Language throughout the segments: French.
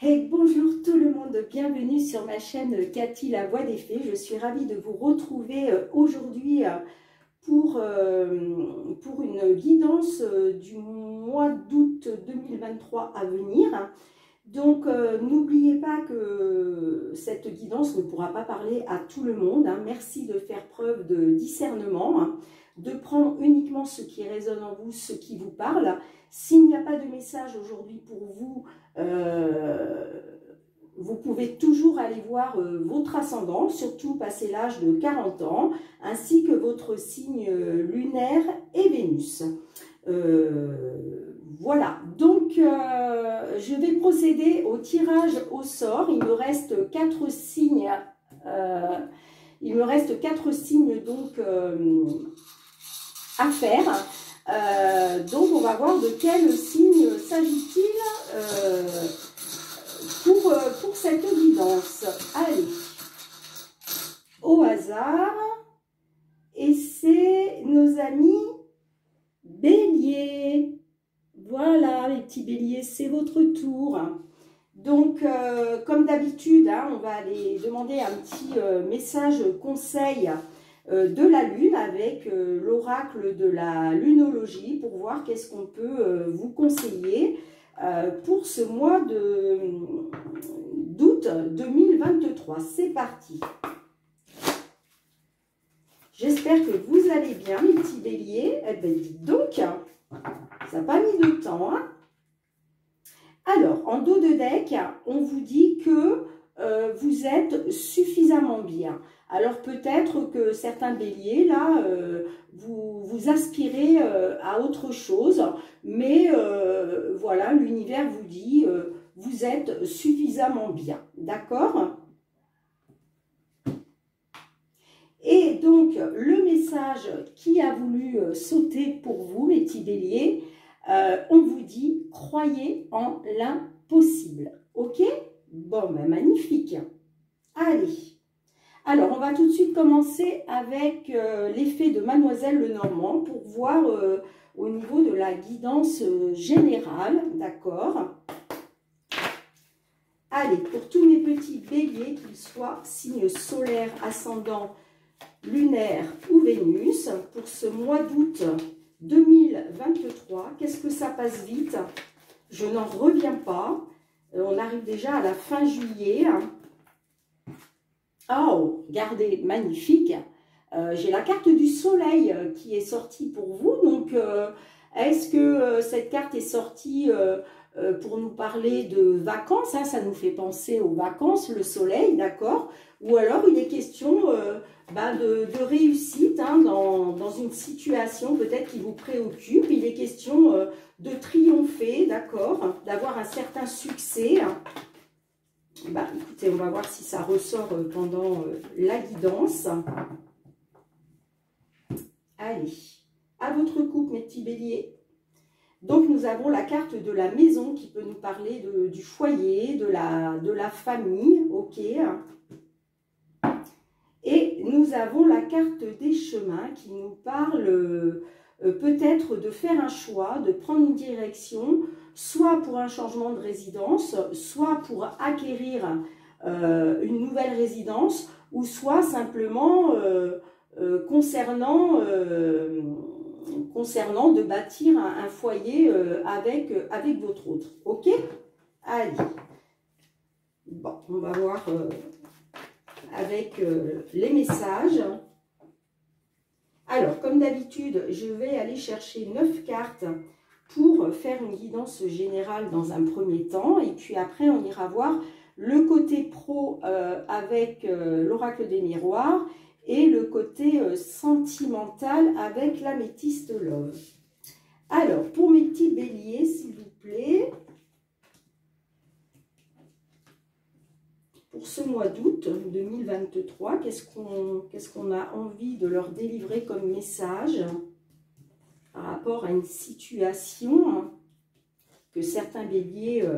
Hey, bonjour tout le monde, bienvenue sur ma chaîne Cathy la Voix des Fées. Je suis ravie de vous retrouver aujourd'hui pour une guidance du mois d'août 2023 à venir. Donc n'oubliez pas que cette guidance ne pourra pas parler à tout le monde. Merci de faire preuve de discernement, de prendre uniquement ce qui résonne en vous, ce qui vous parle. S'il n'y a pas de message aujourd'hui pour vous, vous pouvez toujours aller voir votre ascendant, surtout passé l'âge de 40 ans, ainsi que votre signe lunaire et Vénus. Voilà, donc je vais procéder au tirage au sort. Il me reste 4 signes. Donc à faire. Donc on va voir de quel signe s'agit-il pour cette guidance. Allez, au hasard, et c'est nos amis Bélier. Voilà les petits béliers, c'est votre tour. Donc comme d'habitude, on va aller demander un petit message conseil de la lune avec l'oracle de la lunologie pour voir qu'est-ce qu'on peut vous conseiller pour ce mois d'août 2023. C'est parti. J'espère que vous allez bien, mes petits béliers. Eh bien, dites donc, ça n'a pas mis de temps. Alors, en dos de deck, on vous dit que vous êtes suffisamment bien. Alors, peut-être que certains béliers, là, vous aspirez à autre chose. Mais voilà, l'univers vous dit, vous êtes suffisamment bien. D'accord ? Et donc, le message qui a voulu sauter pour vous, mes petits béliers, on vous dit, croyez en l'impossible. Ok? Bon, ben magnifique. Allez. Alors, on va tout de suite commencer avec l'effet de Mademoiselle Lenormand pour voir au niveau de la guidance générale. D'accord? Allez, pour tous mes petits béliers, qu'ils soient signes solaires, ascendant, lunaire ou Vénus, pour ce mois d'août 2023, qu'est-ce que ça passe vite? Je n'en reviens pas. On arrive déjà à la fin juillet. Oh, regardez, magnifique. J'ai la carte du soleil qui est sortie pour vous. Donc, est-ce que cette carte est sortie pour nous parler de vacances? Ça nous fait penser aux vacances, le soleil, d'accord? Ou alors, il est question de réussite dans une situation peut-être qui vous préoccupe. Il est question de triompher, d'accord? D'avoir un certain succès. Écoutez, on va voir si ça ressort pendant la guidance. Allez, à votre coupe, mes petits béliers. Donc, nous avons la carte de la maison qui peut nous parler du foyer, de la famille, ok. Et nous avons la carte des chemins qui nous parle peut-être de faire un choix, de prendre une direction, soit pour un changement de résidence, soit pour acquérir une nouvelle résidence, ou soit simplement concernant de bâtir un foyer avec votre autre. Ok? Allez. Bon, on va voir avec les messages. Alors, comme d'habitude, je vais aller chercher 9 cartes pour faire une guidance générale dans un premier temps. Et puis après, on ira voir le côté pro avec l'oracle des miroirs et le côté sentimental avec l'améthyste love. Alors, pour mes petits béliers, s'il vous plaît, pour ce mois d'août 2023, qu'est-ce qu'on a envie de leur délivrer comme message par rapport à une situation que certains béliers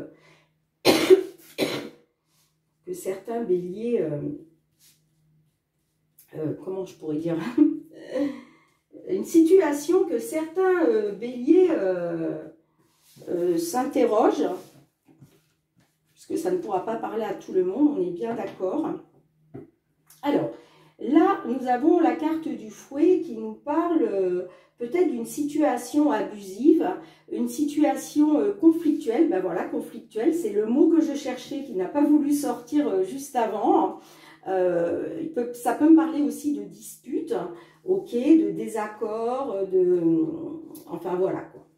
comment je pourrais dire, une situation que certains béliers s'interrogent, parce que ça ne pourra pas parler à tout le monde, on est bien d'accord. Alors, là, nous avons la carte du fouet qui nous parle peut-être d'une situation abusive, une situation conflictuelle. Ben voilà, conflictuelle, c'est le mot que je cherchais qui n'a pas voulu sortir juste avant. Ça peut me parler aussi de dispute, ok, de désaccord, enfin voilà quoi.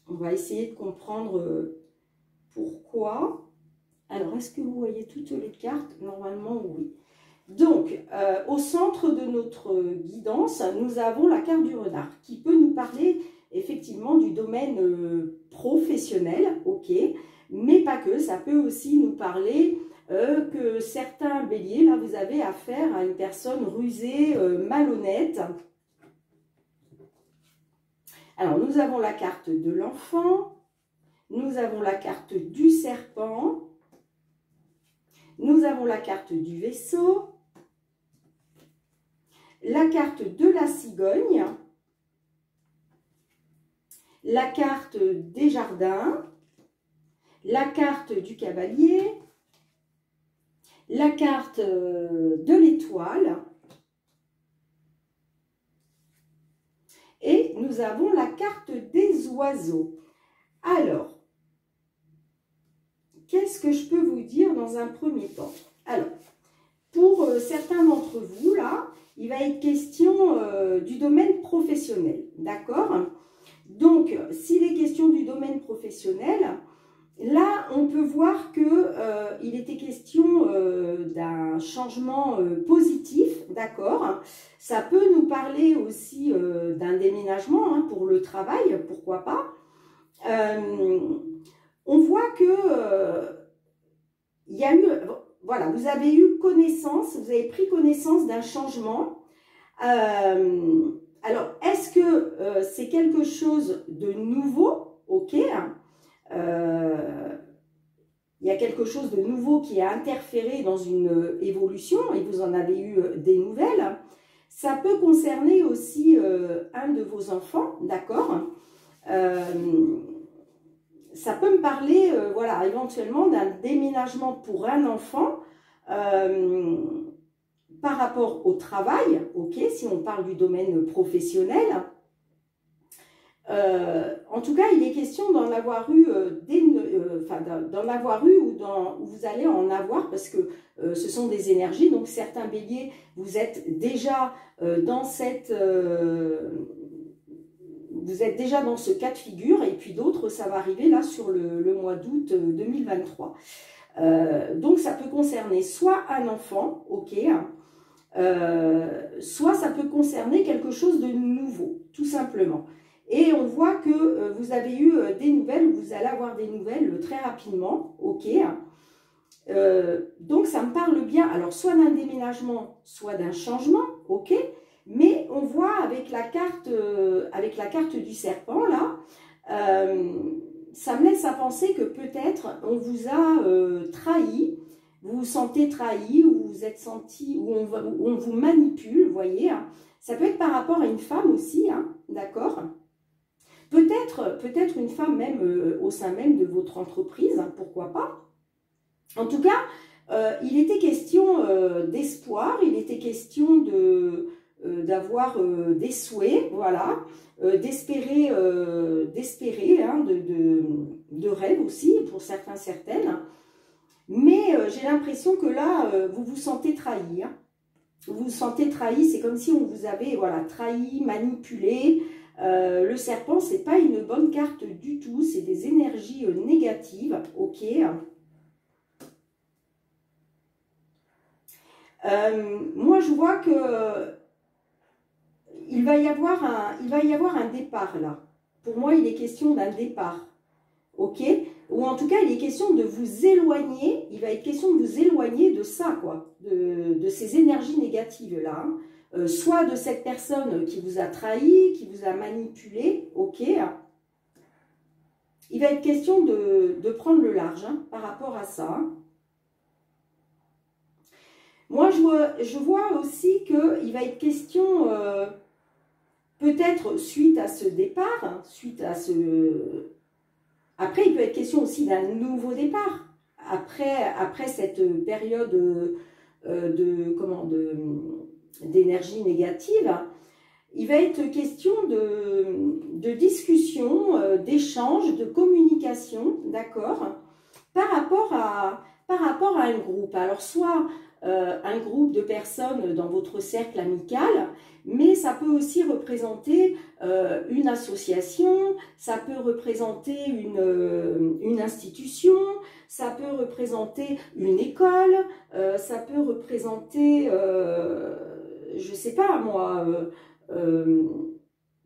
On va essayer de comprendre pourquoi. Alors, est-ce que vous voyez toutes les cartes? Normalement, oui. Donc, au centre de notre guidance, nous avons la carte du renard qui peut nous parler effectivement du domaine professionnel, ok, mais pas que, ça peut aussi nous parler que certains béliers, là, vous avez affaire à une personne rusée, malhonnête. Alors, nous avons la carte de l'enfant, nous avons la carte du serpent, nous avons la carte du vaisseau, la carte de la cigogne, la carte des jardins, la carte du cavalier, la carte de l'étoile et nous avons la carte des oiseaux. Alors, qu'est-ce que je peux vous dire dans un premier temps? Alors, pour certains d'entre vous, là, il va être question du domaine professionnel, d'accord? Donc, s'il est question du domaine professionnel, là, on peut voir qu'il était question d'un changement positif, d'accord? Ça peut nous parler aussi d'un déménagement hein, pour le travail, pourquoi pas. On voit que il y a eu, voilà, vous avez eu connaissance, vous avez pris connaissance d'un changement. Alors, est-ce que c'est quelque chose de nouveau? Ok. Il y a quelque chose de nouveau qui a interféré dans une évolution et vous en avez eu des nouvelles. Ça peut concerner aussi un de vos enfants, d'accord? Ça peut me parler, voilà, éventuellement d'un déménagement pour un enfant par rapport au travail, ok, si on parle du domaine professionnel. En tout cas, il est question d'en avoir eu, d'en avoir eu ou vous allez en avoir parce que ce sont des énergies. Donc, certains béliers, vous êtes déjà dans cette... vous êtes déjà dans ce cas de figure et puis d'autres, ça va arriver là sur le mois d'août 2023. Donc, ça peut concerner soit un enfant, ok, soit ça peut concerner quelque chose de nouveau, tout simplement. Et on voit que vous avez eu des nouvelles, ou vous allez avoir des nouvelles très rapidement, ok. Donc, ça me parle bien, alors soit d'un déménagement, soit d'un changement, ok. Mais on voit avec la carte du serpent, là, ça me laisse à penser que peut-être on vous a trahi, vous vous sentez trahi, ou vous êtes senti, ou on vous manipule, vous voyez. Hein. Ça peut être par rapport à une femme aussi, hein, d'accord? Peut-être une femme même au sein même de votre entreprise, hein, pourquoi pas. En tout cas, il était question d'espoir, il était question d'avoir des souhaits, voilà, d'espérer, hein, de rêves aussi, pour certains, certaines. Mais j'ai l'impression que là, vous vous sentez trahi. Hein. Vous vous sentez trahi, c'est comme si on vous avait voilà, trahi, manipulé. Le serpent, ce n'est pas une bonne carte du tout, c'est des énergies négatives, ok. Moi, je vois que il va y avoir un départ là. Pour moi, il est question d'un départ, ok. Ou en tout cas, il est question de vous éloigner, il va être question de vous éloigner de ça, quoi, de ces énergies négatives là. Hein. Soit de cette personne qui vous a trahi, qui vous a manipulé, ok. Il va être question de prendre le large hein, par rapport à ça. Hein. Moi, je vois aussi qu'il va être question, peut-être suite à ce départ, hein, suite à Après, il peut être question aussi d'un nouveau départ. Après cette période d'énergie négative, il va être question de discussion, d'échange, de communication, d'accord, par rapport à un groupe. Alors, soit un groupe de personnes dans votre cercle amical, mais ça peut aussi représenter une association, ça peut représenter une institution, ça peut représenter une école, ça peut représenter, je ne sais pas moi,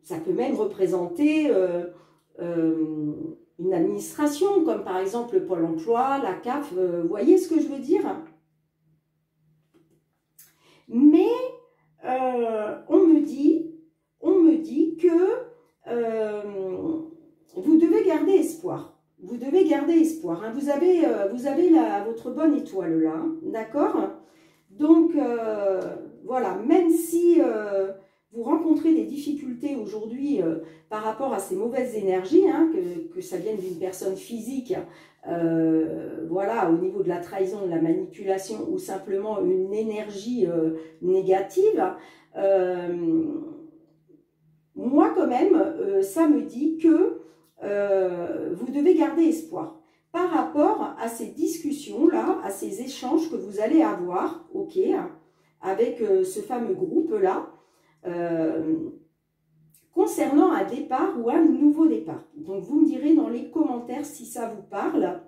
ça peut même représenter une administration, comme par exemple Pôle emploi, la CAF, vous voyez ce que je veux dire? Mais on me dit que vous devez garder espoir. Vous devez garder espoir. Hein. Vous avez votre bonne étoile là, d'accord? Donc, voilà, même si vous rencontrez des difficultés aujourd'hui par rapport à ces mauvaises énergies, hein, que ça vienne d'une personne physique, voilà, au niveau de la trahison, de la manipulation ou simplement une énergie négative, moi quand même, ça me dit que vous devez garder espoir par rapport à ces discussions-là, à ces échanges que vous allez avoir, ok, avec ce fameux groupe-là, concernant un départ ou un nouveau départ. Donc, vous me direz dans les commentaires si ça vous parle.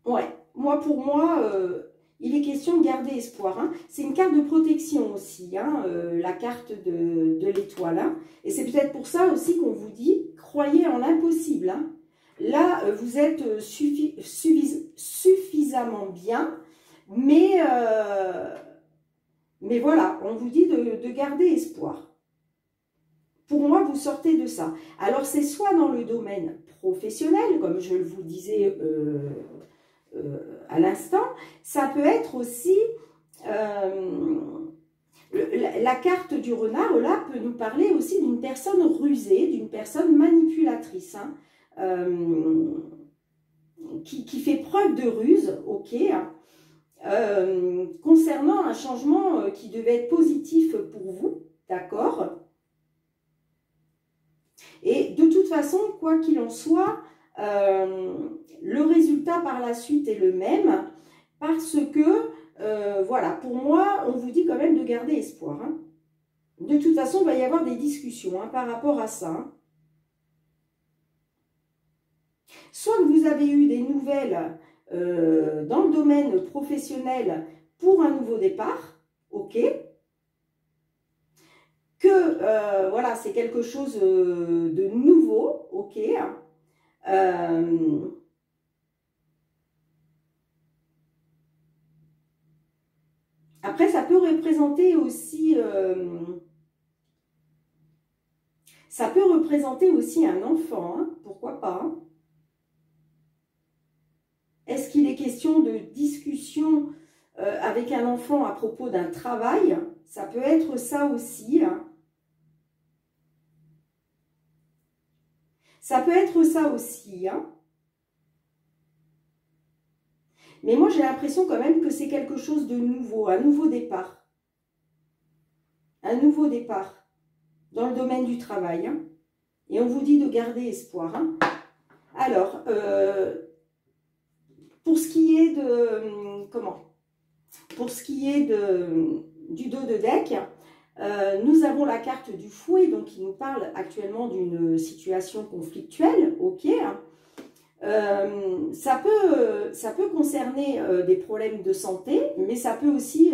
Ouais, pour moi, il est question de garder espoir. Hein. C'est une carte de protection aussi, hein, la carte de l'étoile. Hein. Et c'est peut-être pour ça aussi qu'on vous dit, croyez en l'impossible. Hein. Là, vous êtes suffisamment bien, mais voilà, on vous dit de garder espoir. Pour moi, vous sortez de ça. Alors, c'est soit dans le domaine professionnel, comme je vous disais à l'instant, ça peut être aussi... la carte du renard, là, peut nous parler aussi d'une personne rusée, d'une personne manipulatrice, hein, qui fait preuve de ruse, ok, concernant un changement qui devait être positif pour vous, d'accord? Et de toute façon, quoi qu'il en soit, le résultat par la suite est le même, parce que, voilà, pour moi, on vous dit quand même de garder espoir. Hein. De toute façon, il va y avoir des discussions hein, par rapport à ça. Hein. Soit que vous avez eu des nouvelles dans le domaine professionnel pour un nouveau départ, ok, que voilà, c'est quelque chose de nouveau, ok, après, ça peut représenter aussi un enfant, hein, pourquoi pas. Hein. Est-ce qu'il est question de discussion avec un enfant à propos d'un travail? Ça peut être ça aussi. Hein. Ça peut être ça aussi. Hein. Mais moi, j'ai l'impression quand même que c'est quelque chose de nouveau, un nouveau départ. Un nouveau départ dans le domaine du travail. Hein. Et on vous dit de garder espoir. Hein. Alors, pour ce qui est de... Pour ce qui est du dos de deck, nous avons la carte du fouet, donc qui nous parle actuellement d'une situation conflictuelle, ok. Ça peut concerner des problèmes de santé, mais ça peut aussi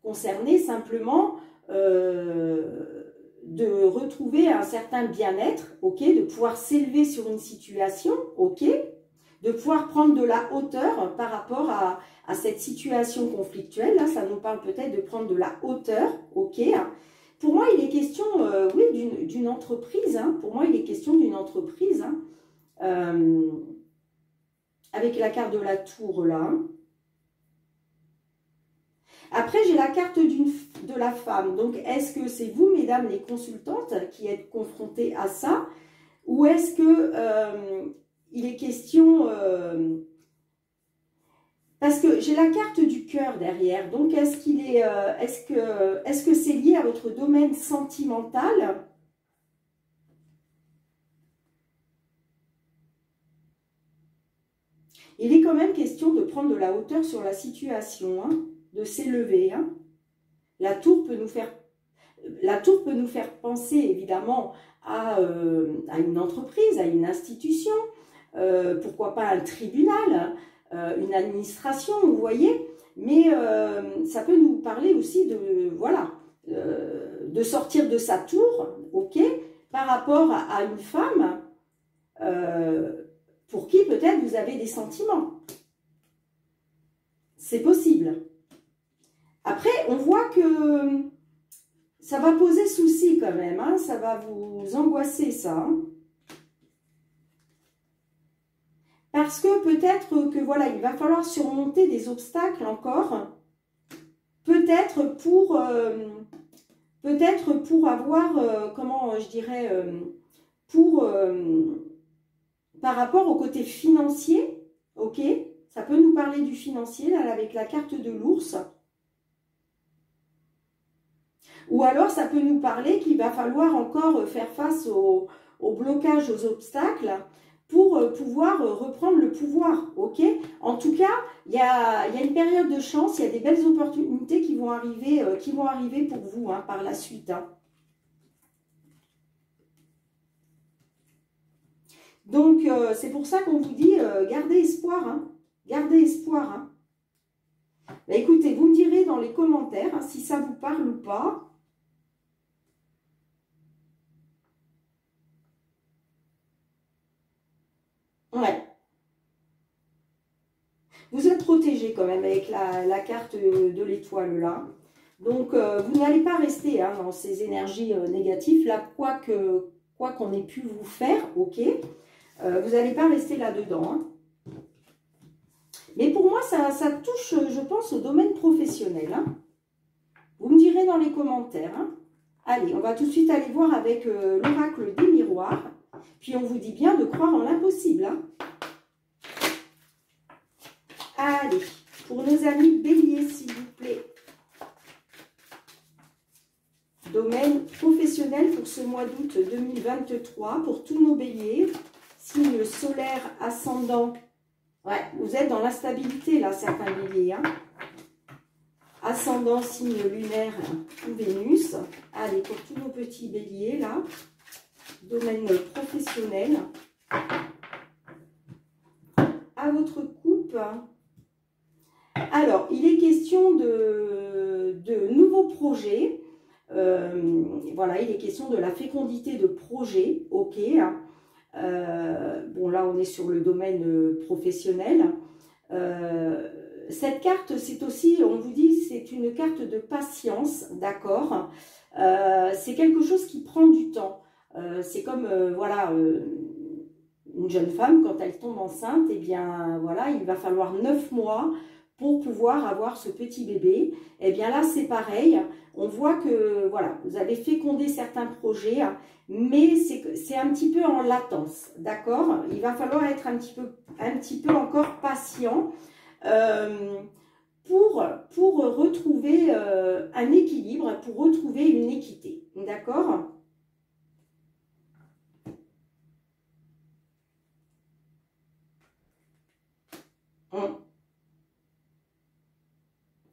concerner simplement de retrouver un certain bien-être, ok, de pouvoir s'élever sur une situation, ok, de pouvoir prendre de la hauteur par rapport à cette situation conflictuelle. Là, ça nous parle peut-être de prendre de la hauteur, ok. Pour moi, il est question, oui, d'une entreprise. Hein. Pour moi, il est question d'une entreprise. Hein. Avec la carte de la tour, là. Après, j'ai la carte de la femme. Donc, est-ce que c'est vous, mesdames les consultantes, qui êtes confrontées à ça? Ou est-ce que il est question... parce que j'ai la carte du cœur derrière. Donc, est-ce qu'il est, est-ce que c'est lié à votre domaine sentimental? Il est quand même question de prendre de la hauteur sur la situation, hein, de s'élever. Hein. La tour peut nous faire penser évidemment à une entreprise, à une institution, pourquoi pas un tribunal, une administration, vous voyez. Mais ça peut nous parler aussi de, voilà, de sortir de sa tour, ok, par rapport à une femme pour qui peut-être vous avez des sentiments. C'est possible. Après, on voit que ça va poser souci quand même, hein, ça va vous angoisser ça. Hein. Parce que peut-être que voilà, il va falloir surmonter des obstacles encore. Peut-être pour avoir, comment je dirais, par rapport au côté financier, ok? Ça peut nous parler du financier, là, avec la carte de l'ours. Ou alors, ça peut nous parler qu'il va falloir encore faire face aux blocages, aux obstacles, pour pouvoir reprendre le pouvoir, ok? En tout cas, il y a une période de chance, il y a des belles opportunités qui vont arriver pour vous hein, par la suite. Hein. Donc, c'est pour ça qu'on vous dit, gardez espoir, hein, gardez espoir. Hein. Bah, écoutez, vous me direz dans les commentaires hein, si ça vous parle ou pas. Ouais. Vous êtes protégé quand même avec la carte de l'étoile là. Donc, vous n'allez pas rester hein, dans ces énergies négatives là, quoi qu'on ait pu vous faire, ok. Vous n'allez pas rester là-dedans. Hein. Mais pour moi, ça touche, je pense, au domaine professionnel. Hein. Vous me direz dans les commentaires. Hein. Allez, on va tout de suite aller voir avec l'oracle des miroirs. Puis on vous dit bien de croire en l'impossible. Hein. Allez, pour nos amis béliers, s'il vous plaît. Domaine professionnel pour ce mois d'août 2023, pour tous nos béliers. Signe solaire, ascendant. Ouais, vous êtes dans l'instabilité, là, certains béliers. Hein. Ascendant, signe lunaire ou Vénus. Allez, pour tous nos petits béliers, là. Domaine professionnel. À votre coupe. Alors, il est question de nouveaux projets. Voilà, il est question de la fécondité de projets. Ok. Bon, là, on est sur le domaine professionnel. Cette carte, c'est aussi, on vous dit, c'est une carte de patience, d'accord. C'est quelque chose qui prend du temps. C'est comme, voilà, une jeune femme, quand elle tombe enceinte, eh bien, voilà, il va falloir 9 mois pour pouvoir avoir ce petit bébé. Eh bien là, c'est pareil. On voit que, voilà, vous avez fécondé certains projets, mais c'est un petit peu en latence, d'accord? Il va falloir être un petit peu encore patient pour retrouver un équilibre, pour retrouver une équité, d'accord?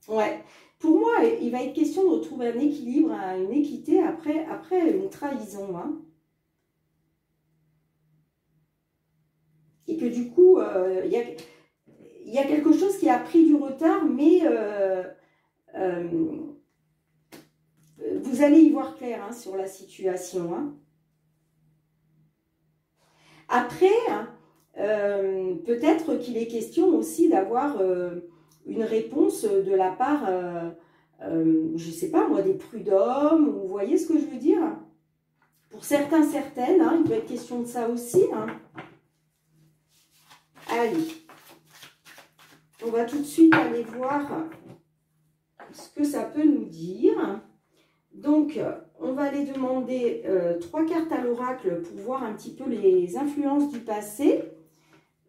Ouais. Pour moi, il va être question de retrouver un équilibre, une équité après une trahison. Hein. Et que du coup, il y a quelque chose qui a pris du retard, mais vous allez y voir clair hein, sur la situation. Hein. Après, peut-être qu'il est question aussi d'avoir une réponse de la part, je ne sais pas moi, des prud'hommes, vous voyez ce que je veux dire? Pour certains, certaines, hein, il peut être question de ça aussi. Hein. Allez, on va tout de suite aller voir ce que ça peut nous dire. Donc, on va aller demander 3 cartes à l'oracle pour voir un petit peu les influences du passé.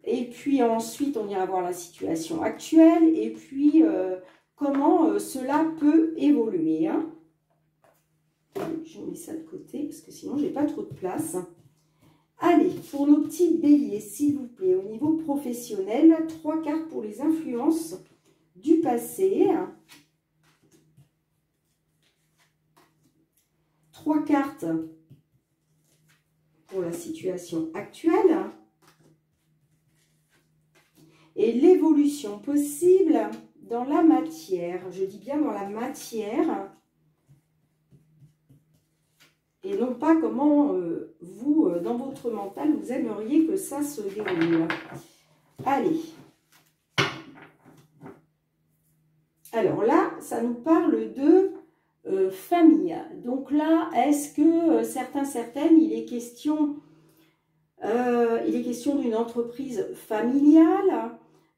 Et puis ensuite, on ira voir la situation actuelle et puis comment cela peut évoluer. Hein. Je mets ça de côté parce que sinon, j'ai pas trop de place. Allez, pour nos petits béliers, s'il vous plaît, au niveau professionnel, 3 cartes pour les influences du passé. 3 cartes pour la situation actuelle. Et l'évolution possible dans la matière. Je dis bien dans la matière. Et non pas comment vous, dans votre mental, vous aimeriez que ça se déroule. Allez. Alors là, ça nous parle de famille. Donc là, est-ce que certaines, il est question d'une entreprise familiale,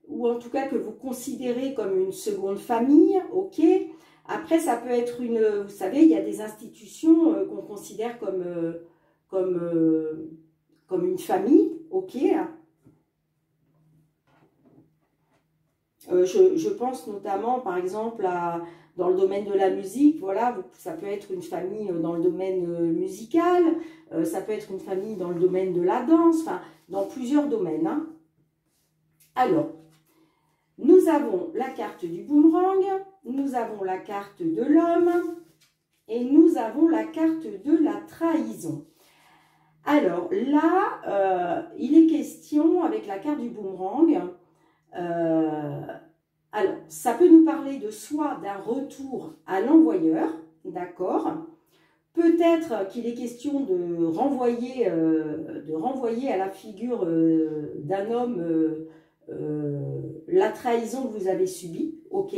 ou en tout cas que vous considérez comme une seconde famille, ok. Après, ça peut être vous savez, il y a des institutions qu'on considère comme une famille, ok. Je pense notamment, par exemple, dans le domaine de la musique, voilà, ça peut être une famille dans le domaine musical, ça peut être une famille dans le domaine de la danse, enfin, dans plusieurs domaines. Hein. Alors, nous avons la carte du boomerang, nous avons la carte de l'homme et nous avons la carte de la trahison. Alors là, il est question, avec la carte du boomerang, alors, ça peut nous parler de soit d'un retour à l'envoyeur, d'accord. Peut-être qu'il est question de renvoyer à la figure d'un homme la trahison que vous avez subie, ok.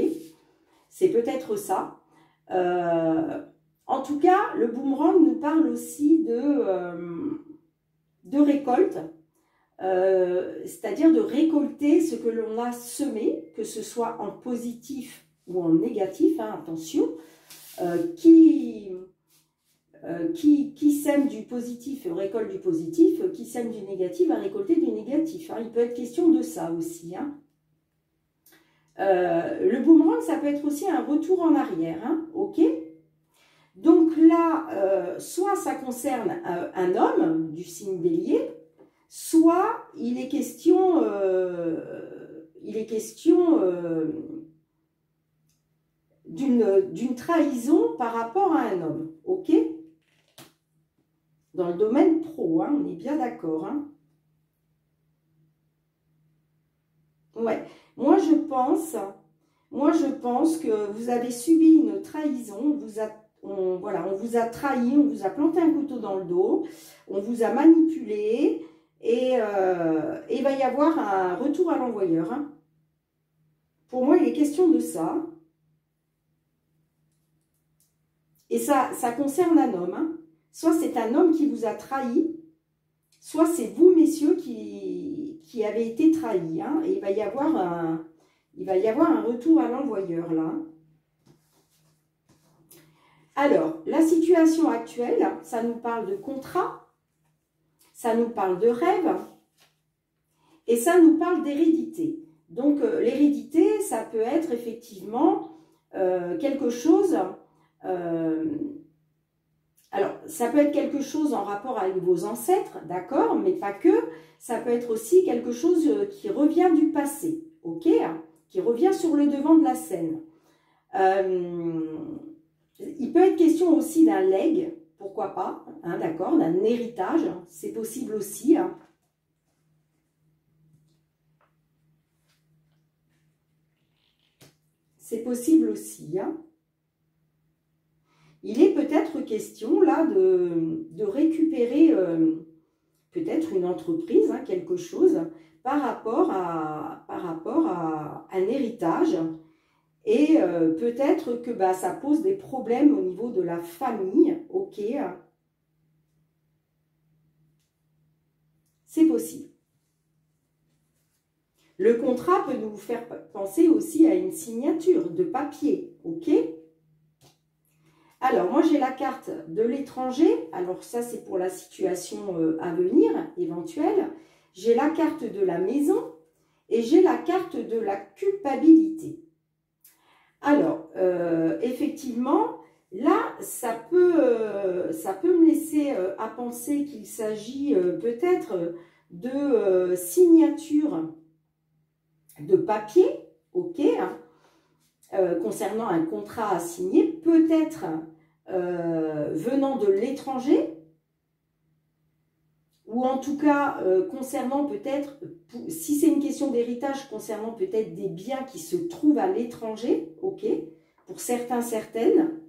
C'est peut-être ça. En tout cas, le boomerang nous parle aussi de récolte. C'est-à-dire de récolter ce que l'on a semé, que ce soit en positif ou en négatif, hein, attention, qui sème du positif récolte du positif, qui sème du négatif va récolter du négatif. Hein. Il peut être question de ça aussi. Hein. Le boomerang, ça peut être aussi un retour en arrière, hein, ok. Donc là, soit ça concerne un homme du signe bélier, soit il est question d'une trahison par rapport à un homme, ok? Dans le domaine pro, hein, on est bien d'accord. Hein? Ouais, moi je pense que vous avez subi une trahison, on vous a trahi, on vous a planté un couteau dans le dos, on vous a manipulé. Et il va y avoir un retour à l'envoyeur. Hein. Pour moi, il est question de ça. Et ça concerne un homme. Hein. Soit c'est un homme qui vous a trahi, soit c'est vous, messieurs, qui avez été trahis. Hein. Et il va y avoir un retour à l'envoyeur, là. Alors, la situation actuelle, ça nous parle de contrat. Ça nous parle de rêve et ça nous parle d'hérédité. Donc, l'hérédité, ça peut être effectivement quelque chose... alors, ça peut être quelque chose en rapport avec vos ancêtres, d'accord, mais pas que. Ça peut être aussi quelque chose qui revient du passé, ok, qui revient sur le devant de la scène. Il peut être question aussi d'un legs, pourquoi pas, hein, d'accord, d'un héritage, c'est possible aussi. Hein. C'est possible aussi. Hein. Il est peut-être question là de récupérer peut-être une entreprise, hein, quelque chose, par rapport à un héritage. Et peut-être que bah, ça pose des problèmes au niveau de la famille, ok. C'est possible. Le contrat peut nous faire penser aussi à une signature de papier, ok? Alors, moi, j'ai la carte de l'étranger. Alors, ça, c'est pour la situation à venir, éventuelle. J'ai la carte de la maison et j'ai la carte de la culpabilité. Alors, effectivement, là, ça peut me laisser à penser qu'il s'agit peut-être de signature de papier, ok, hein, concernant un contrat à signer, peut-être venant de l'étranger, ou en tout cas concernant peut-être, si c'est une question d'héritage, concernant peut-être des biens qui se trouvent à l'étranger, ok, pour certains, certaines.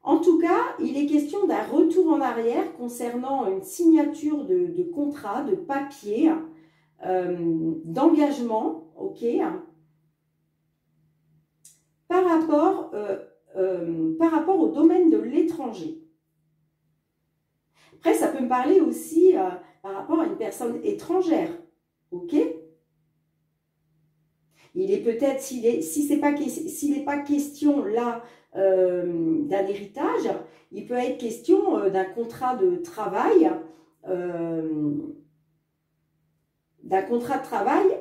En tout cas, il est question d'un retour en arrière concernant une signature de contrat, de papier, d'engagement, ok, par rapport au domaine de l'étranger. Après, ça peut me parler aussi par rapport à une personne étrangère, ok? Il est peut-être, s'il n'est pas question là d'un héritage, il peut être question d'un contrat de travail,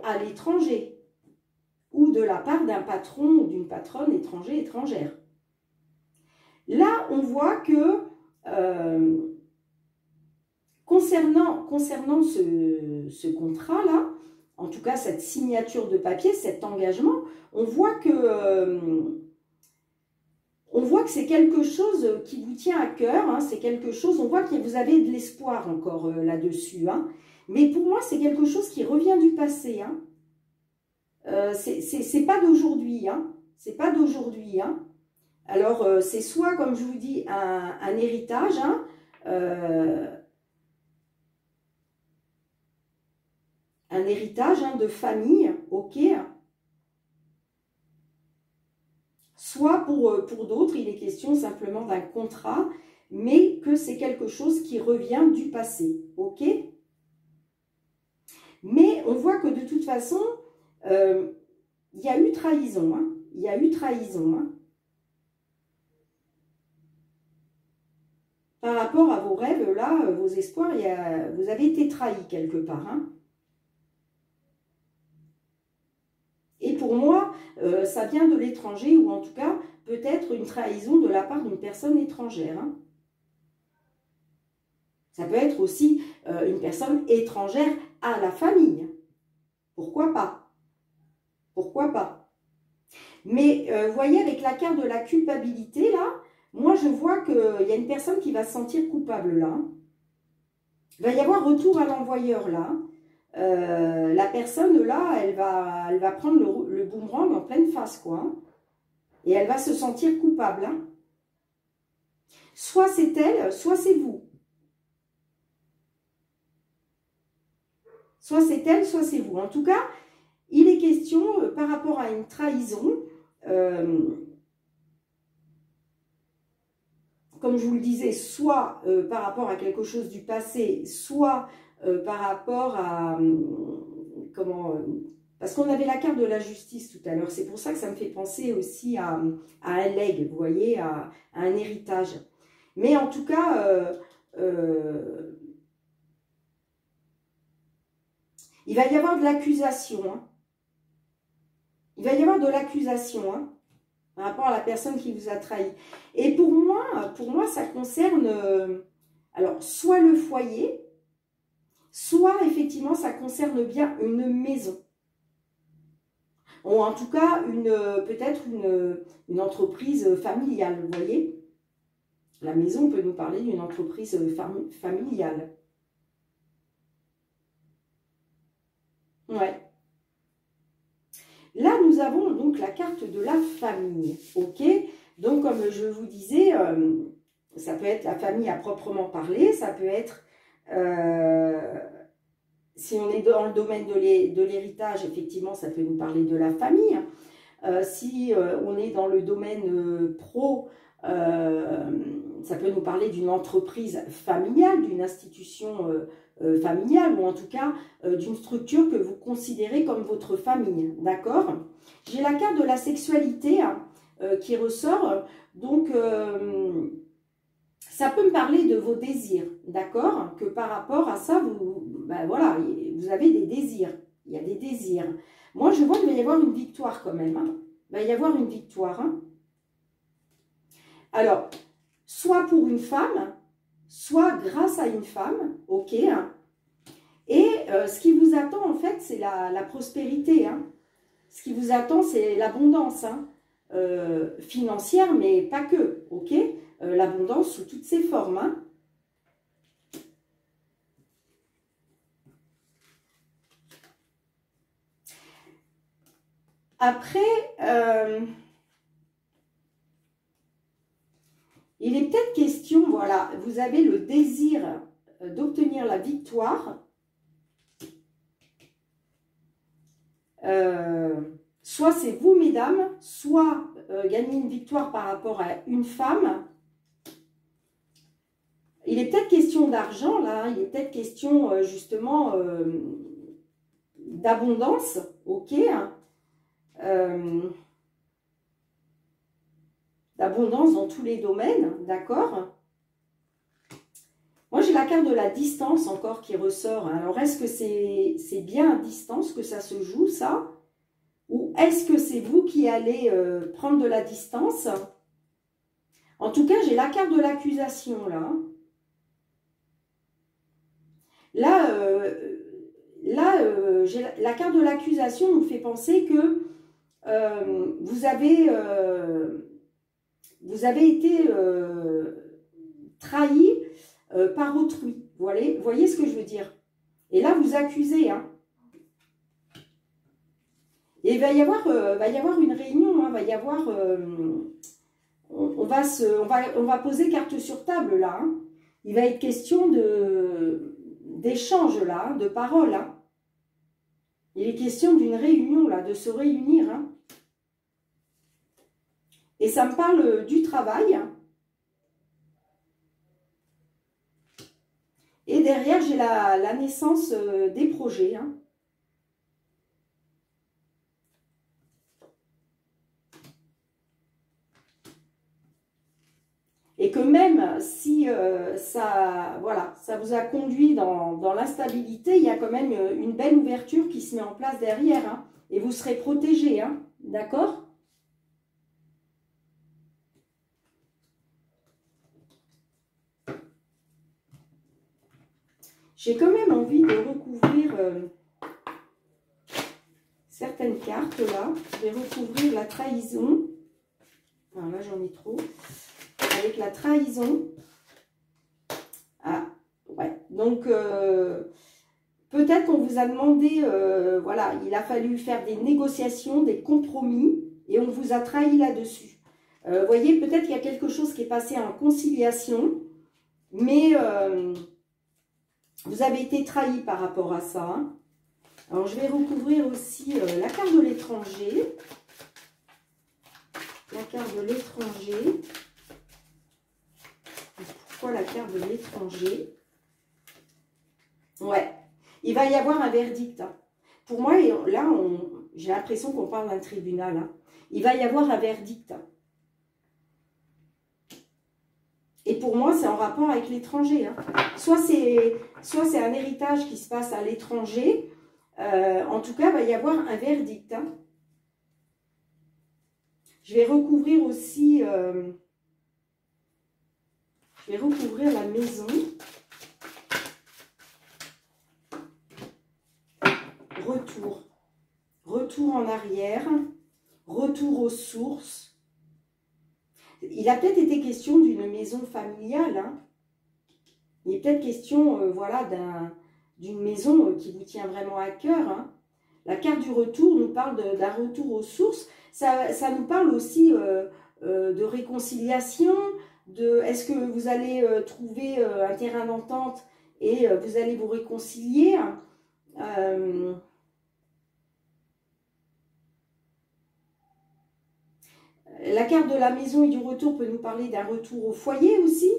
à l'étranger, ou de la part d'un patron ou d'une patronne étrangère. Là, on voit que concernant ce contrat-là, en tout cas cette signature de papier, cet engagement, on voit que c'est quelque chose qui vous tient à cœur, hein, c'est quelque chose, on voit que vous avez de l'espoir encore là-dessus, hein, mais pour moi c'est quelque chose qui revient du passé, hein. C'est pas d'aujourd'hui, hein, c'est pas d'aujourd'hui, hein. Alors c'est soit, comme je vous dis, un héritage, hein, de famille, ok. Soit pour d'autres, il est question simplement d'un contrat, mais que c'est quelque chose qui revient du passé, ok. Mais on voit que de toute façon, il y a eu trahison, hein, il y a eu trahison, hein. Par rapport à vos rêves, là, vos espoirs, vous avez été trahi quelque part, hein. Et pour moi, ça vient de l'étranger, ou en tout cas, peut-être une trahison de la part d'une personne étrangère, hein. Ça peut être aussi une personne étrangère à la famille. Pourquoi pas? Pourquoi pas? Mais vous voyez, avec la carte de la culpabilité, là, moi, je vois qu'il y a une personne qui va se sentir coupable, là. Il va y avoir retour à l'envoyeur, là. La personne, là, elle va prendre le boomerang en pleine face, quoi. Hein, et elle va se sentir coupable. Hein. Soit c'est elle, soit c'est vous. Soit c'est elle, soit c'est vous. En tout cas, il est question, par rapport à une trahison, comme je vous le disais, soit par rapport à quelque chose du passé, soit par rapport à... parce qu'on avait la carte de la justice tout à l'heure. C'est pour ça que ça me fait penser aussi à un legs, vous voyez, à un héritage. Mais en tout cas... il va y avoir de l'accusation. Hein. Il va y avoir de l'accusation hein, par rapport à la personne qui vous a trahi. Et pour moi ça concerne alors soit le foyer, soit effectivement ça concerne bien une maison. Ou en tout cas peut-être une entreprise familiale, vous voyez. La maison peut nous parler d'une entreprise familiale. Ouais. Là, nous avons donc la carte de la famille, ok? Donc, comme je vous disais, ça peut être la famille à proprement parler, ça peut être, si on est dans le domaine de l'héritage, effectivement, ça peut nous parler de la famille. Si on est dans le domaine pro, ça peut nous parler d'une entreprise familiale, d'une institution familiale, ou en tout cas d'une structure que vous considérez comme votre famille, d'accord? J'ai la carte de la sexualité qui ressort, donc ça peut me parler de vos désirs, d'accord? Que par rapport à ça, ben voilà, vous avez des désirs, il y a des désirs. Moi, je vois qu'il va y avoir une victoire quand même, hein. Il va y avoir une victoire, hein. Alors, soit pour une femme, soit grâce à une femme, ok, hein. Et ce qui vous attend, en fait, c'est la prospérité, hein. Ce qui vous attend, c'est l'abondance, hein. Financière, mais pas que, ok? L'abondance sous toutes ses formes, hein. Après, il est peut-être question, voilà, vous avez le désir d'obtenir la victoire. Soit c'est vous, mesdames, soit gagner une victoire par rapport à une femme. Il est peut-être question d'argent, là. Il est peut-être question, justement, d'abondance. Ok. D'abondance dans tous les domaines. D'accord. Moi, j'ai la carte de la distance encore qui ressort. Alors, est-ce que c'est bien à distance que ça se joue, ça? Ou est-ce que c'est vous qui allez prendre de la distance? En tout cas, j'ai la carte de l'accusation, là. Là, la carte de l'accusation nous fait penser que vous avez été trahi par autrui. Voyez ce que je veux dire? Et là, vous accusez, hein. Et il va y avoir une réunion, hein, va y avoir, on va poser carte sur table là. Hein. Il va être question d'échange là, de paroles. Hein. Il est question d'une réunion là, de se réunir. Hein. Et ça me parle du travail. Et derrière, j'ai la naissance des projets. Hein. Et que même si ça vous a conduit dans l'instabilité, il y a quand même une belle ouverture qui se met en place derrière. Hein, et vous serez protégé, hein, d'accord? J'ai quand même envie de recouvrir certaines cartes là. Je vais recouvrir la trahison. Alors là, j'en ai trop. Avec la trahison. Ah, ouais. Donc, peut-être qu'on vous a demandé, voilà, il a fallu faire des négociations, des compromis, et on vous a trahi là-dessus. Vous voyez, peut-être qu'il y a quelque chose qui est passé en conciliation, mais vous avez été trahi par rapport à ça. Hein. Alors, je vais recouvrir aussi la carte de l'étranger. La carte de l'étranger. Pourquoi la carte de l'étranger? Ouais, il va y avoir un verdict. Hein. Pour moi, là, j'ai l'impression qu'on parle d'un tribunal. Hein. Il va y avoir un verdict. Et pour moi, c'est en rapport avec l'étranger. Hein. Soit c'est un héritage qui se passe à l'étranger. En tout cas, il va y avoir un verdict. Hein. Je vais recouvrir aussi... je vais recouvrir la maison. Retour. Retour en arrière. Retour aux sources. Il a peut-être été question d'une maison familiale. Hein. Il est peut-être question voilà, d'une maison qui vous tient vraiment à cœur. Hein. La carte du retour nous parle d'un retour aux sources. Ça nous parle aussi de réconciliation, est-ce que vous allez trouver un terrain d'entente et vous allez vous réconcilier. La carte de la maison et du retour peut nous parler d'un retour au foyer aussi.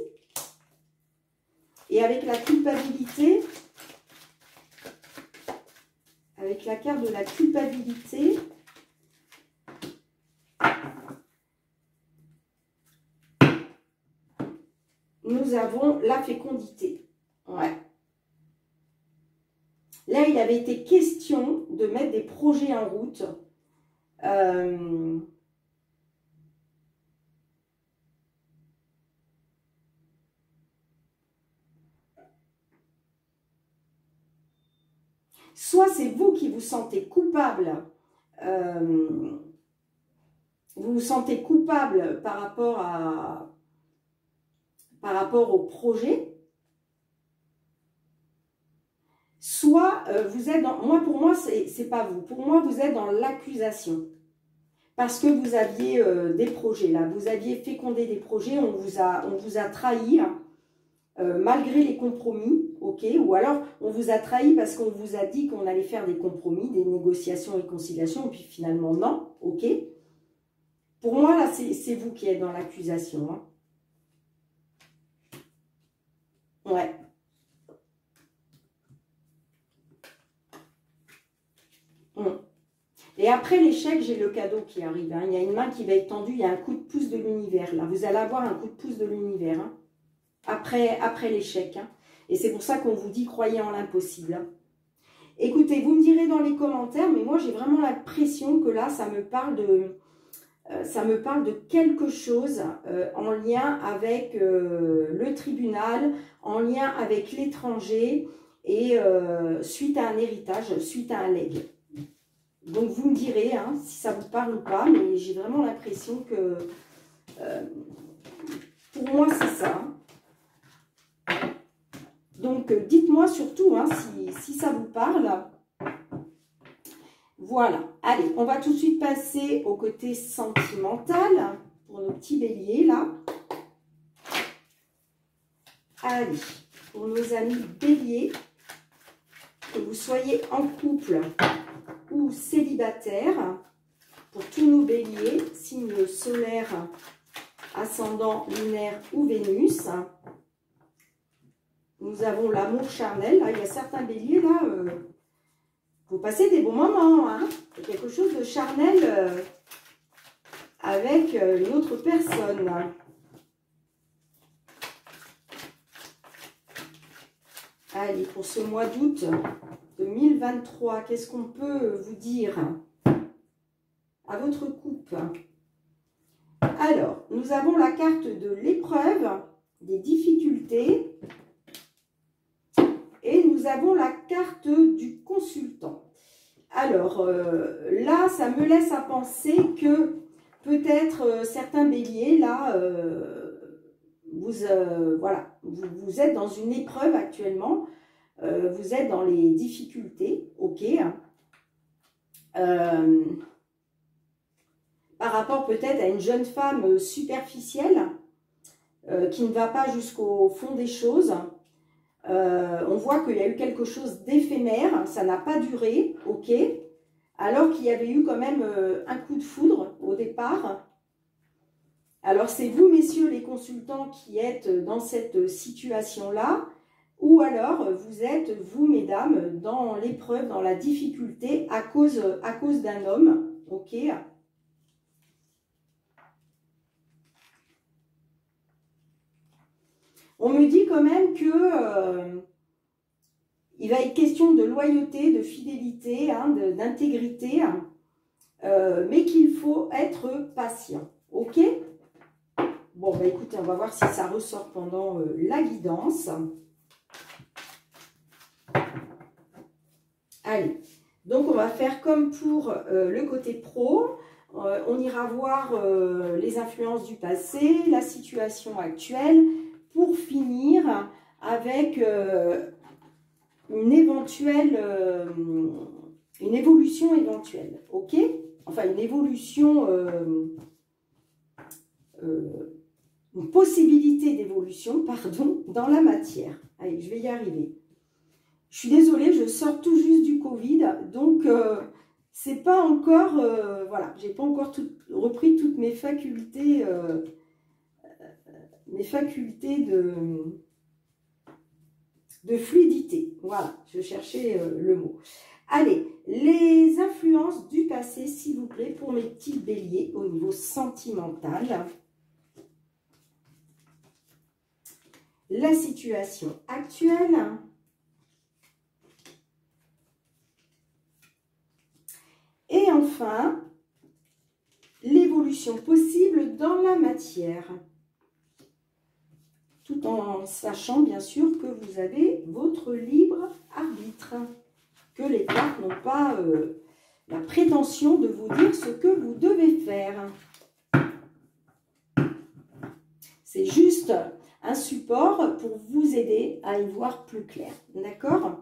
Et avec la culpabilité, avec la carte de la culpabilité. Nous avons la fécondité. Ouais. Là, il avait été question de mettre des projets en route. Soit c'est vous qui vous sentez coupable, vous vous sentez coupable par rapport au projet, soit vous êtes dans, pour moi, c'est pas vous. Pour moi, vous êtes dans l'accusation. Parce que vous aviez des projets, là. Vous aviez fécondé des projets, on vous a trahi, hein, malgré les compromis, ok? Ou alors, on vous a trahi parce qu'on vous a dit qu'on allait faire des compromis, des négociations et conciliations, et puis finalement, non, ok? Pour moi, là, c'est vous qui êtes dans l'accusation, hein. Ouais. Et après l'échec, j'ai le cadeau qui arrive, hein. Il y a une main qui va être tendue, il y a un coup de pouce de l'univers, là. Vous allez avoir un coup de pouce de l'univers, hein, après l'échec, hein. Et c'est pour ça qu'on vous dit, croyez en l'impossible, hein. Écoutez, vous me direz dans les commentaires, mais moi, j'ai vraiment l'impression que là, ça me parle de quelque chose en lien avec le tribunal, en lien avec l'étranger et suite à un héritage, suite à un legs. Donc, vous me direz hein, si ça vous parle ou pas, mais j'ai vraiment l'impression que, pour moi, c'est ça. Donc, dites-moi surtout hein, si ça vous parle. Voilà. Allez, on va tout de suite passer au côté sentimental pour nos petits béliers, là. Allez, pour nos amis béliers, que vous soyez en couple ou célibataire, pour tous nos béliers, signe solaire, ascendant, lunaire ou Vénus. Nous avons l'amour charnel. Là, il y a certains béliers, là, vous passez des bons moments. Hein. Il y a quelque chose de charnel avec une autre personne. Allez, pour ce mois d'août 2023, qu'est-ce qu'on peut vous dire à votre couple? Alors, nous avons la carte de l'épreuve, des difficultés, et nous avons la carte du consultant. Alors, là, ça me laisse à penser que peut-être certains béliers, là, voilà, vous êtes dans une épreuve actuellement, vous êtes dans les difficultés, ok, par rapport peut-être à une jeune femme superficielle qui ne va pas jusqu'au fond des choses. On voit qu'il y a eu quelque chose d'éphémère, ça n'a pas duré, ok, alors qu'il y avait eu quand même un coup de foudre au départ. Alors c'est vous, messieurs les consultants, qui êtes dans cette situation-là, ou alors vous êtes, vous, mesdames, dans l'épreuve, dans la difficulté à cause d'un homme, ok. On me dit quand même que il va être question de loyauté, de fidélité, hein, d'intégrité, mais qu'il faut être patient, ok. Bon, bah écoutez, on va voir si ça ressort pendant la guidance. Allez, donc on va faire comme pour le côté pro. On ira voir les influences du passé, la situation actuelle, pour finir avec une évolution éventuelle, ok? Enfin, une évolution, une possibilité d'évolution, pardon, dans la matière. Allez, je vais y arriver. Je suis désolée, je sors tout juste du Covid, donc c'est pas encore, voilà, j'ai pas encore repris toutes mes facultés de fluidité. Voilà, je cherchais le mot. Allez, les influences du passé, s'il vous plaît, pour mes petits béliers au niveau sentimental. La situation actuelle. Et enfin, l'évolution possible dans la matière. Tout en sachant bien sûr que vous avez votre libre arbitre. Que les cartes n'ont pas la prétention de vous dire ce que vous devez faire. C'est juste un support pour vous aider à y voir plus clair. D'accord?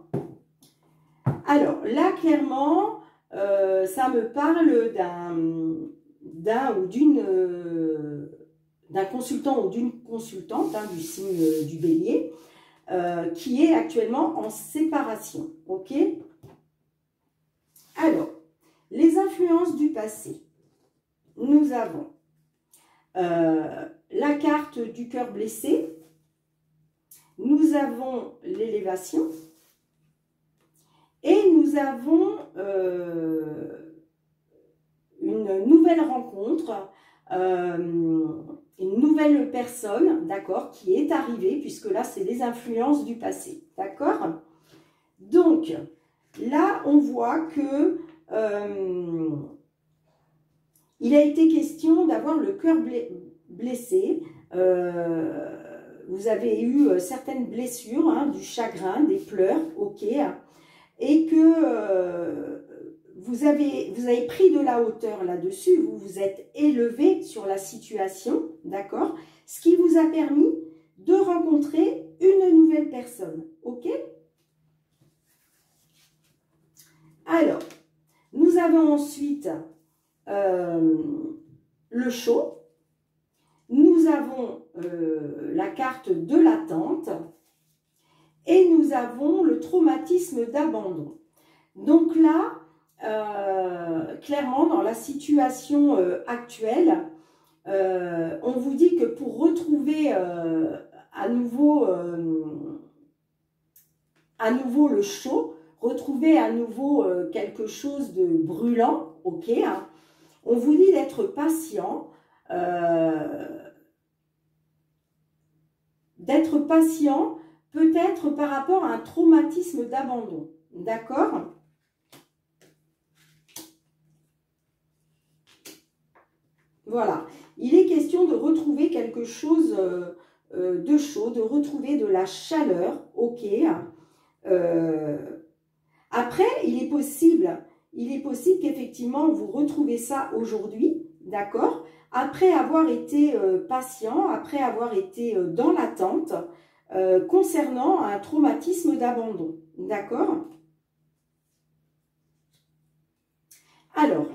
Alors là, clairement, ça me parle d'un ou d'une... d'un consultant ou d'une consultante du signe du bélier qui est actuellement en séparation. Ok? Alors, les influences du passé. Nous avons la carte du cœur blessé. Nous avons l'élévation. Et nous avons une nouvelle rencontre, une nouvelle personne, d'accord, qui est arrivée, puisque là, c'est les influences du passé, d'accord? Donc, là, on voit que il a été question d'avoir le cœur blessé. Vous avez eu certaines blessures, hein, du chagrin, des pleurs, ok, et que vous avez pris de la hauteur là-dessus, vous vous êtes élevé sur la situation, d'accord? Ce qui vous a permis de rencontrer une nouvelle personne, ok? Alors, nous avons ensuite le show. Nous avons la carte de l'attente. Et nous avons le traumatisme d'abandon. Donc là, clairement, dans la situation actuelle, on vous dit que pour retrouver à nouveau le chaud, retrouver à nouveau quelque chose de brûlant, ok, hein, on vous dit d'être patient, peut-être par rapport à un traumatisme d'abandon, d'accord? Voilà, il est question de retrouver quelque chose de chaud, de retrouver de la chaleur, ok. Après, il est possible qu'effectivement vous retrouvez ça aujourd'hui, d'accord? Après avoir été patient, après avoir été dans l'attente, concernant un traumatisme d'abandon, d'accord? Alors,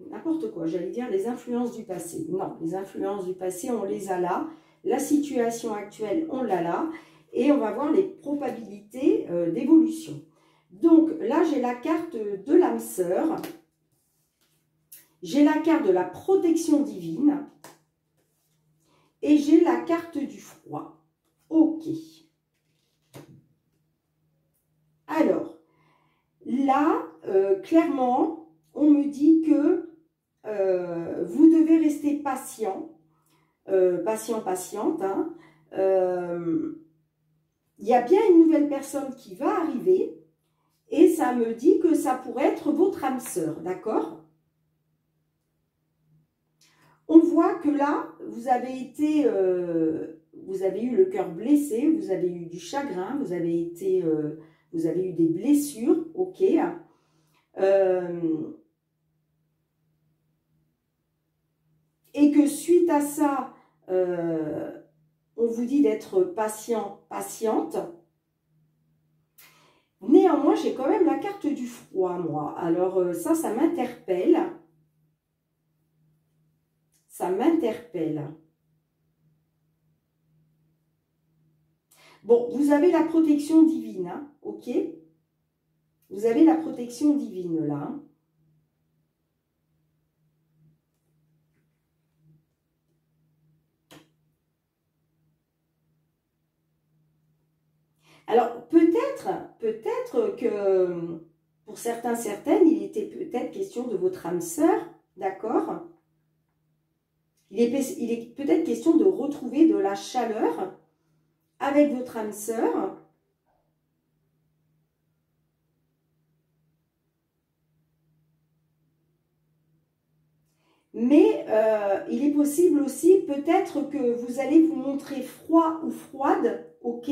n'importe quoi, j'allais dire les influences du passé. Non, les influences du passé, on les a là. La situation actuelle, on l'a là. Et on va voir les probabilités d'évolution. Donc, là, j'ai la carte de l'âme sœur. J'ai la carte de la protection divine. Et j'ai la carte du froid. Ok. Alors, là, clairement, on me dit que vous devez rester patient, patiente. Hein. Il y a bien une nouvelle personne qui va arriver et ça me dit que ça pourrait être votre âme sœur, d'accord? On voit que là, vous avez été, vous avez eu le cœur blessé, vous avez eu du chagrin, vous avez eu des blessures, ok. Et que suite à ça, on vous dit d'être patient, patiente. Néanmoins, j'ai quand même la carte du froid, moi. Alors ça m'interpelle. Ça m'interpelle. Bon, vous avez la protection divine, hein, ok? Vous avez la protection divine, là. Hein. Alors, peut-être que pour certains, certaines, il était peut-être question de votre âme sœur, d'accord? Il est peut-être question de retrouver de la chaleur avec votre âme sœur. Mais il est possible aussi peut-être que vous allez vous montrer froid ou froide, ok,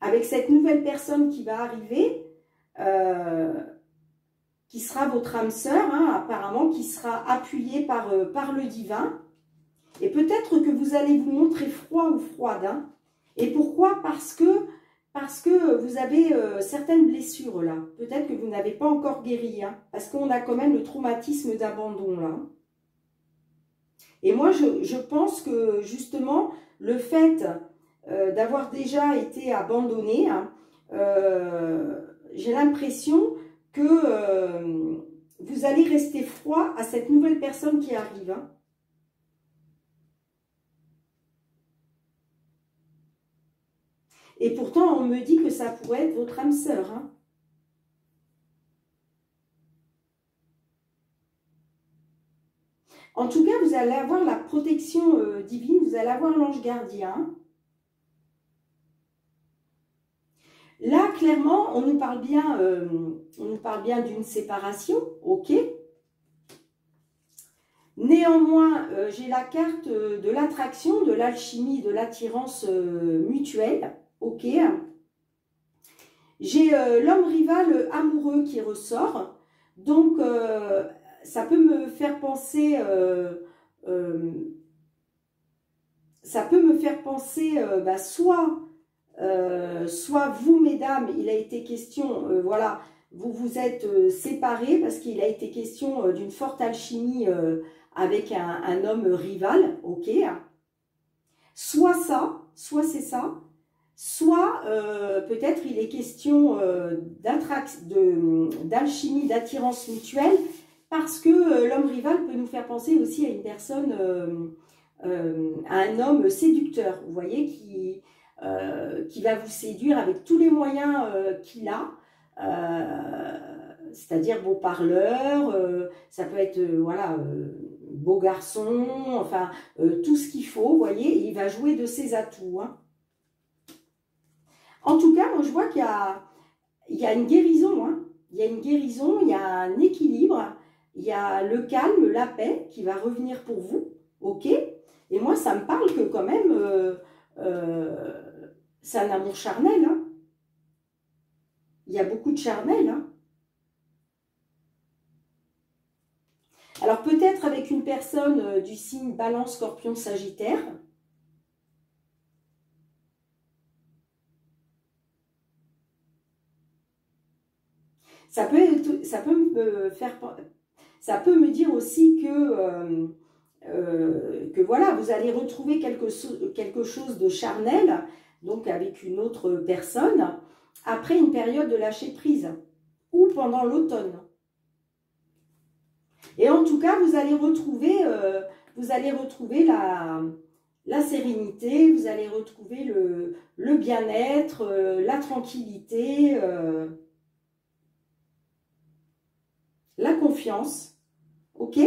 avec cette nouvelle personne qui va arriver, qui sera votre âme sœur, hein, apparemment, qui sera appuyée par le divin. Et peut-être que vous allez vous montrer froid ou froide. Hein. Et pourquoi? Parce que vous avez certaines blessures là. Peut-être que vous n'avez pas encore guéri. Hein, parce qu'on a quand même le traumatisme d'abandon là. Et moi, je pense que justement, le fait d'avoir déjà été abandonné, hein, j'ai l'impression que vous allez rester froid à cette nouvelle personne qui arrive. Hein. Et pourtant, on me dit que ça pourrait être votre âme sœur. Hein. En tout cas, vous allez avoir la protection divine, vous allez avoir l'ange gardien. Là, clairement, on nous parle bien d'une séparation, ok. Néanmoins, j'ai la carte de l'attraction, de l'alchimie, de l'attirance mutuelle, ok. J'ai l'homme rival amoureux qui ressort, donc ça peut me faire penser, soit vous, mesdames, il a été question, voilà, vous vous êtes séparés parce qu'il a été question d'une forte alchimie avec un homme rival, ok. Soit ça, soit c'est ça, soit peut-être il est question d'alchimie, d'attirance mutuelle, parce que l'homme rival peut nous faire penser aussi à une personne, à un homme séducteur, vous voyez, qui va vous séduire avec tous les moyens qu'il a, c'est-à-dire beau parleur, ça peut être, voilà, beau garçon, enfin, tout ce qu'il faut, vous voyez, et il va jouer de ses atouts. Hein. En tout cas, moi, je vois qu'il y a une guérison, hein. Il y a une guérison, il y a un équilibre, il y a le calme, la paix qui va revenir pour vous, ok. Et moi, ça me parle que quand même, c'est un amour charnel. Hein. Il y a beaucoup de charnel. Hein. Alors peut-être avec une personne du signe Balance, Scorpion, Sagittaire. Ça peut me dire aussi que voilà, vous allez retrouver quelque chose de charnel, donc avec une autre personne, après une période de lâcher prise, ou pendant l'automne. Et en tout cas, vous allez retrouver la sérénité, vous allez retrouver le bien-être, la tranquillité, la confiance, ok?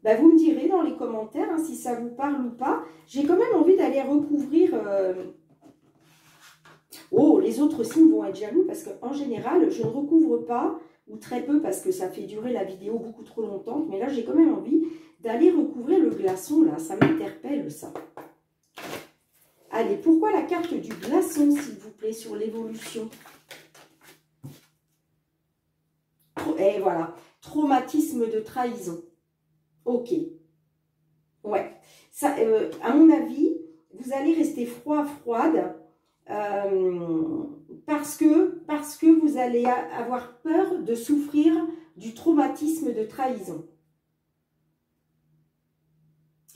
Ben, vous me direz dans les commentaires hein, si ça vous parle ou pas. J'ai quand même envie d'aller recouvrir... Oh, les autres signes vont être jaloux parce qu'en général, je ne recouvre pas, ou très peu parce que ça fait durer la vidéo beaucoup trop longtemps. Mais là, j'ai quand même envie d'aller recouvrir le glaçon, là. Ça m'interpelle, ça. Allez, pourquoi la carte du glaçon, s'il vous plaît, sur l'évolution? Et voilà, traumatisme de trahison. Ok. Ouais. Ça, à mon avis, vous allez rester froide. Parce que vous allez avoir peur de souffrir du traumatisme de trahison.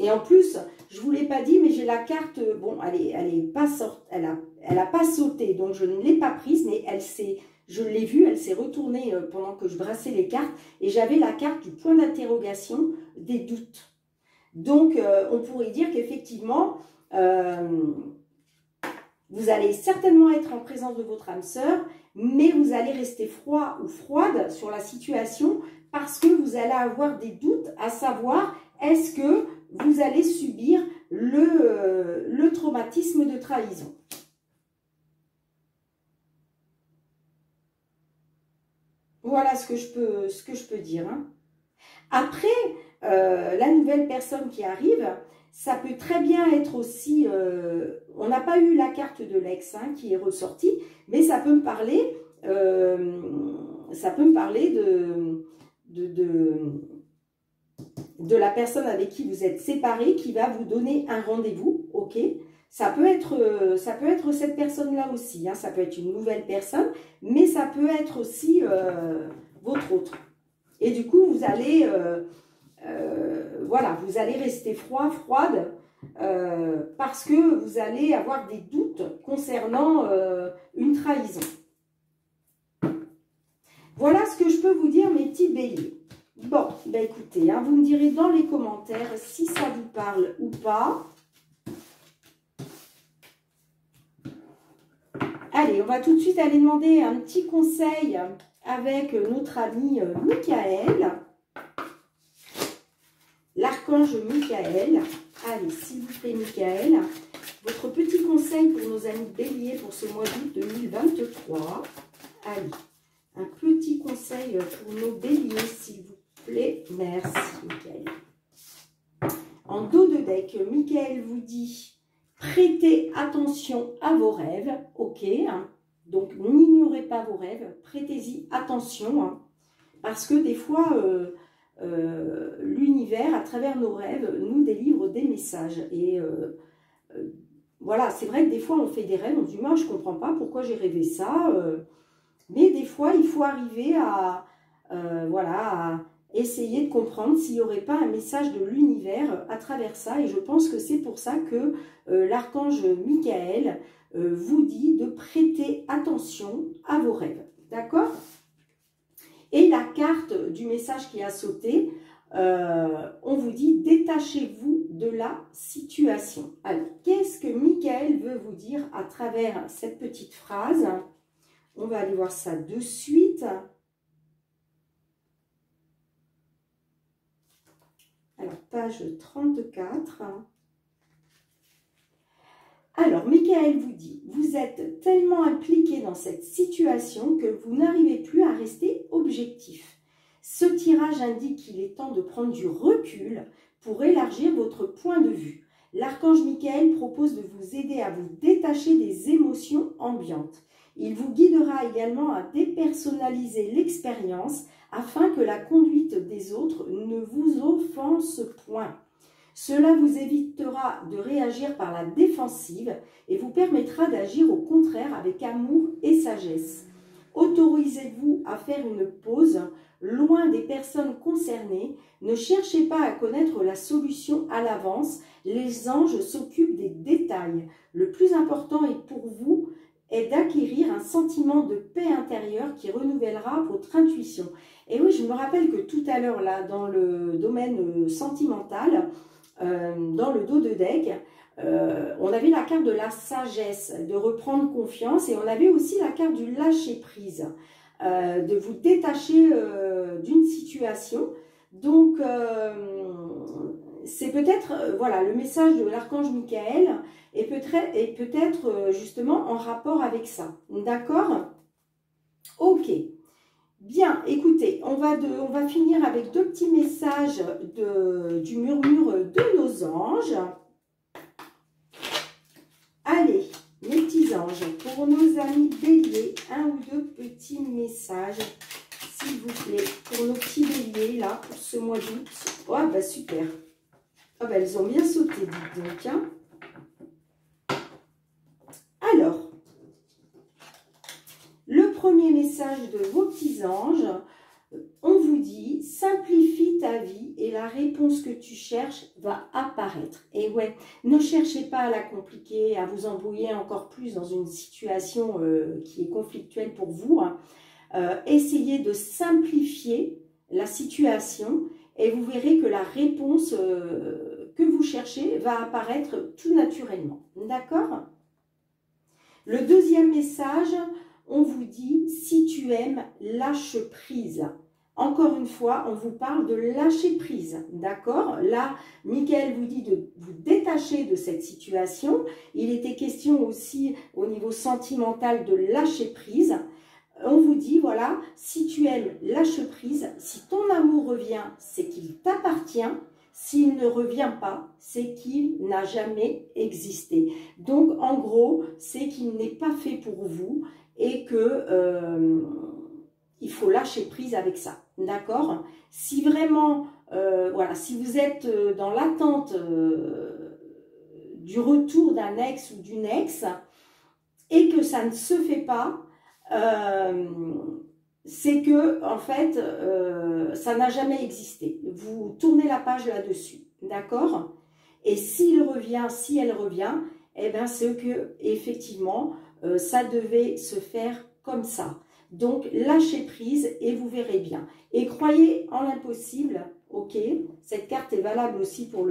Et en plus, je ne vous l'ai pas dit, mais j'ai la carte, bon, elle a pas sauté, donc je ne l'ai pas prise, mais je l'ai vue, elle s'est retournée pendant que je brassais les cartes, et j'avais la carte du point d'interrogation des doutes. Donc, on pourrait dire qu'effectivement, vous allez certainement être en présence de votre âme sœur, mais vous allez rester froid ou froide sur la situation parce que vous allez avoir des doutes à savoir est-ce que vous allez subir le traumatisme de trahison. Voilà ce que je peux dire. Hein. Après, la nouvelle personne qui arrive, ça peut très bien être aussi, on n'a pas eu la carte de l'ex hein, qui est ressortie, mais ça peut me parler, de la personne avec qui vous êtes séparés, qui va vous donner un rendez-vous, ok? Ça peut être cette personne-là aussi, hein, ça peut être une nouvelle personne, mais ça peut être aussi votre autre. Et du coup, vous allez, voilà, vous allez rester froide, parce que vous allez avoir des doutes concernant une trahison. Voilà ce que je peux vous dire, mes petits béliers. Bon, ben écoutez, hein, vous me direz dans les commentaires si ça vous parle ou pas. Allez, on va tout de suite aller demander un petit conseil avec notre ami Michael. L'archange Michael. Allez, s'il vous plaît, Michael. Votre petit conseil pour nos amis béliers pour ce mois d'août 2023. Allez, un petit conseil pour nos béliers, s'il vous plaît. Merci, Michael. En dos de deck, Michael vous dit prêtez attention à vos rêves. Ok, hein. Donc n'ignorez pas vos rêves, prêtez-y attention. Hein, parce que des fois, l'univers, à travers nos rêves, nous délivre des messages. Et voilà, c'est vrai que des fois, on fait des rêves, on se dit, moi, je ne comprends pas pourquoi j'ai rêvé ça. Mais des fois, il faut arriver à, voilà, à essayer de comprendre s'il n'y aurait pas un message de l'univers à travers ça. Et je pense que c'est pour ça que l'archange Michael vous dit de prêter attention à vos rêves. D'accord ? Et la carte du message qui a sauté, on vous dit détachez-vous de la situation. Alors, qu'est-ce que Michael veut vous dire à travers cette petite phrase? On va aller voir ça de suite. Alors, page 34. Alors, Michael vous dit, vous êtes tellement impliqué dans cette situation que vous n'arrivez plus à rester objectif. Ce tirage indique qu'il est temps de prendre du recul pour élargir votre point de vue. L'archange Michael propose de vous aider à vous détacher des émotions ambiantes. Il vous guidera également à dépersonnaliser l'expérience afin que la conduite des autres ne vous offense point. Cela vous évitera de réagir par la défensive et vous permettra d'agir au contraire avec amour et sagesse. Autorisez-vous à faire une pause loin des personnes concernées. Ne cherchez pas à connaître la solution à l'avance. Les anges s'occupent des détails. Le plus important est pour vous est d'acquérir un sentiment de paix intérieure qui renouvellera votre intuition. Et oui, je me rappelle que tout à l'heure, là, dans le domaine sentimental, dans le dos de deck, on avait la carte de la sagesse, de reprendre confiance, et on avait aussi la carte du lâcher-prise, de vous détacher d'une situation. Donc, c'est peut-être, voilà, le message de l'archange Michael est peut-être justement en rapport avec ça. D'accord? Ok. Bien, écoutez, on va finir avec deux petits messages du murmure de nos anges. Allez, mes petits anges, pour nos amis béliers, un ou deux petits messages, s'il vous plaît, pour nos petits béliers, là, pour ce mois d'août. Oh, bah super. Ah, bah elles ont bien sauté, dites donc, hein. Alors, le premier message de vos petits anges, on vous dit, simplifie ta vie et la réponse que tu cherches va apparaître. Et ouais, ne cherchez pas à la compliquer, à vous embrouiller encore plus dans une situation qui est conflictuelle pour vous. Hein. Essayez de simplifier la situation et vous verrez que la réponse que vous cherchez va apparaître tout naturellement. D'accord? Le deuxième message, on vous dit, si tu aimes, lâche prise. Encore une fois, on vous parle de lâcher prise, d'accord? Là, Michael vous dit de vous détacher de cette situation. Il était question aussi au niveau sentimental de lâcher prise. On vous dit, voilà, si tu aimes, lâche prise. Si ton amour revient, c'est qu'il t'appartient. S'il ne revient pas, c'est qu'il n'a jamais existé. Donc, en gros, c'est qu'il n'est pas fait pour vous et que il faut lâcher prise avec ça. D'accord? Si vraiment, voilà, si vous êtes dans l'attente du retour d'un ex ou d'une ex et que ça ne se fait pas, c'est que, en fait, ça n'a jamais existé. Vous tournez la page là-dessus, d'accord? Et s'il revient, si elle revient, eh bien, c'est que, effectivement, ça devait se faire comme ça. Donc, lâchez prise et vous verrez bien. Et croyez en l'impossible, ok? Cette carte est valable aussi pour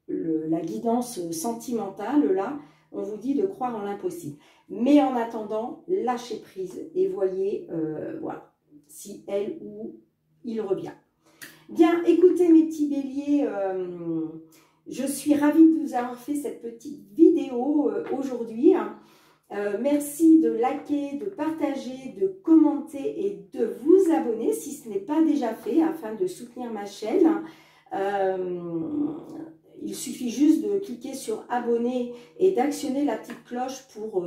la guidance sentimentale, là. On vous dit de croire en l'impossible. Mais en attendant, lâchez prise et voyez, voilà, si elle ou il revient. Bien, écoutez mes petits béliers, je suis ravie de vous avoir fait cette petite vidéo aujourd'hui. Merci de liker, de partager, de commenter et de vous abonner si ce n'est pas déjà fait afin de soutenir ma chaîne. Il suffit juste de cliquer sur abonner et d'actionner la petite cloche pour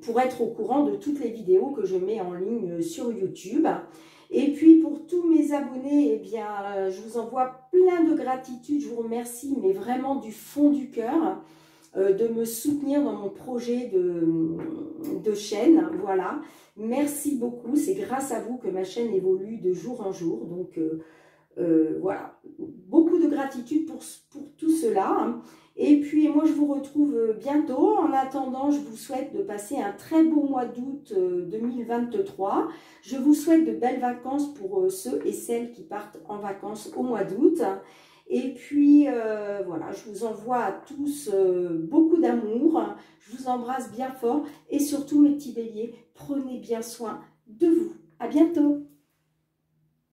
pour être au courant de toutes les vidéos que je mets en ligne sur YouTube. Et puis pour tous mes abonnés, eh bien, je vous envoie plein de gratitude. Je vous remercie, mais vraiment du fond du cœur, de me soutenir dans mon projet de chaîne. Voilà, merci beaucoup. C'est grâce à vous que ma chaîne évolue de jour en jour. Donc voilà, beaucoup de gratitude pour tout cela. Et puis moi je vous retrouve bientôt. En attendant, je vous souhaite de passer un très beau mois d'août 2023. Je vous souhaite de belles vacances pour ceux et celles qui partent en vacances au mois d'août. Et puis voilà, je vous envoie à tous beaucoup d'amour. Je vous embrasse bien fort. Et surtout mes petits béliers, prenez bien soin de vous. À bientôt.